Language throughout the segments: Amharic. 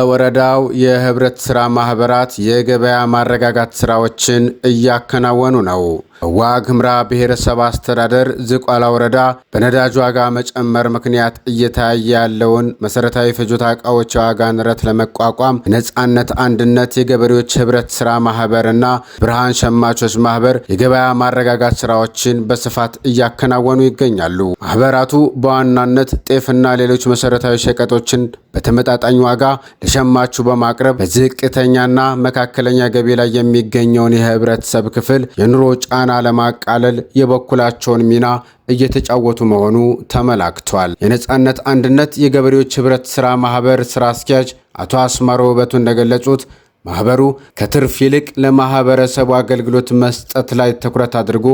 ወረዳው የህብረት ስራ ማህበራት የገበያ ማረጋጋት ስራዎችን እያከናወኑ ነው። በዋግ ኽምራ ብሔረሰብ አስተዳደር ዝቋላ ወረዳ በነዳጅ ዋጋ መጨመር ምክንያት እየታየ ያለውን መሰረታዊ ፍጆታ ዕቃዎች የዋጋ ንረት ለመቋቋም የነጻነት አንድነት የገበሬዎች ህብረት ስራ ማህበርና ብርሃን ሸማቾች ማህበር የገበያ ማረጋጋት ስራዎችን በስፋት እያከናወኑ ይገኛሉ። ማህበራቱ በዋናነት ጤፍና ሌሎች መሰረታዊ ሸቀጦችን በተመጣጣኝ ዋጋ ለሸማቹ በማቅረብ በዝቅተኛና መካከለኛ ገቢ ላይ የሚገኘውን የህብረተሰብ ክፍል የኑሮ ጫና ለማቃለል የበኩላቸውን ሚና እየተጫወቱ መሆኑ ተመላክቷል። የነጻነት አንድነት የገበሬዎች ህብረት ስራ ማህበር ስራ አስኪያጅ አቶ አስማሮ ውበቱ እንደገለጹት ማህበሩ ከትርፍ ይልቅ ለማህበረሰቡ አገልግሎት መስጠት ላይ ትኩረት አድርጎ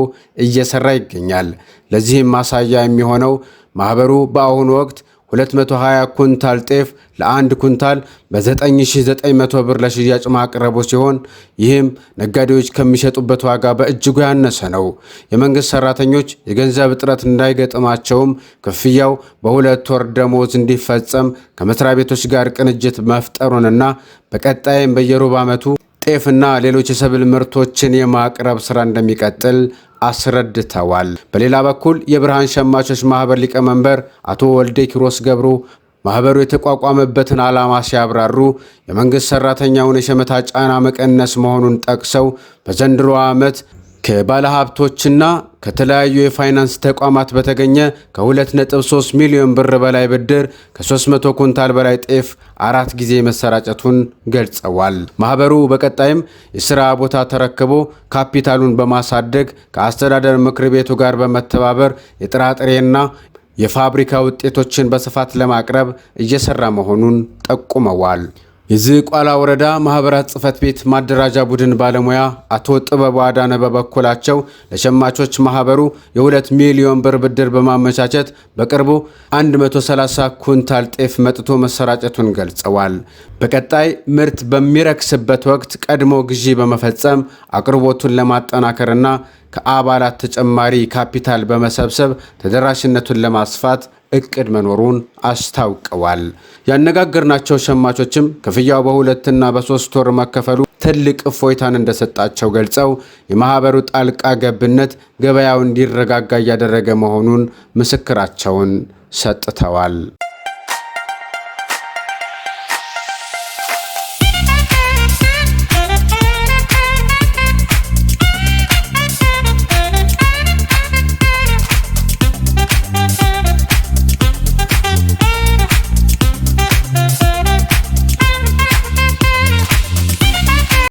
እየሰራ ይገኛል። ለዚህም ማሳያ የሚሆነው ማህበሩ በአሁኑ ወቅት 220 ኩንታል ጤፍ ለአንድ ኩንታል በ9900 ብር ለሽያጭ ማቅረቡ ሲሆን ይህም ነጋዴዎች ከሚሸጡበት ዋጋ በእጅጉ ያነሰ ነው። የመንግስት ሰራተኞች የገንዘብ እጥረት እንዳይገጥማቸውም ክፍያው በ2 ወር ደሞዝ እንዲፈጸም ከመስሪያ ቤቶች ጋር ቅንጅት መፍጠሩንና በቀጣይም በየሩብ ዓመቱ ጤፍና ሌሎች የሰብል ምርቶችን የማቅረብ ስራ እንደሚቀጥል አስረድተዋል። በሌላ በኩል የብርሃን ሸማቾች ማህበር ሊቀመንበር አቶ ወልደ ኪሮስ ገብሩ ማህበሩ የተቋቋመበትን ዓላማ ሲያብራሩ የመንግስት ሰራተኛውን የሸመታ ጫና መቀነስ መሆኑን ጠቅሰው በዘንድሮ ዓመት ከባለሀብቶችና ከተለያዩ የፋይናንስ ተቋማት በተገኘ ከ2.3 ሚሊዮን ብር በላይ ብድር ከ300 ኩንታል በላይ ጤፍ 4 ጊዜ መሰራጨቱን ገልጸዋል። ማህበሩ በቀጣይም የሥራ ቦታ ተረክቦ ካፒታሉን በማሳደግ ከአስተዳደር ምክር ቤቱ ጋር በመተባበር የጥራጥሬና የፋብሪካ ውጤቶችን በስፋት ለማቅረብ እየሰራ መሆኑን ጠቁመዋል። የዝቋላ ወረዳ ማህበራት ጽህፈት ቤት ማደራጃ ቡድን ባለሙያ አቶ ጥበቡ አዳነ በበኩላቸው ለሸማቾች ማህበሩ የ2 ሚሊዮን ብር ብድር በማመቻቸት በቅርቡ 130 ኩንታል ጤፍ መጥቶ መሰራጨቱን ገልጸዋል። በቀጣይ ምርት በሚረክስበት ወቅት ቀድሞ ግዢ በመፈጸም አቅርቦቱን ለማጠናከርና ከአባላት ተጨማሪ ካፒታል በመሰብሰብ ተደራሽነቱን ለማስፋት እቅድ መኖሩን አስታውቀዋል። ያነጋገርናቸው ሸማቾችም ክፍያው በ2 እና በ3 ወር መከፈሉ ትልቅ እፎይታን እንደሰጣቸው ገልጸው የማህበሩ ጣልቃ ገብነት ገበያው እንዲረጋጋ እያደረገ መሆኑን ምስክራቸውን ሰጥተዋል።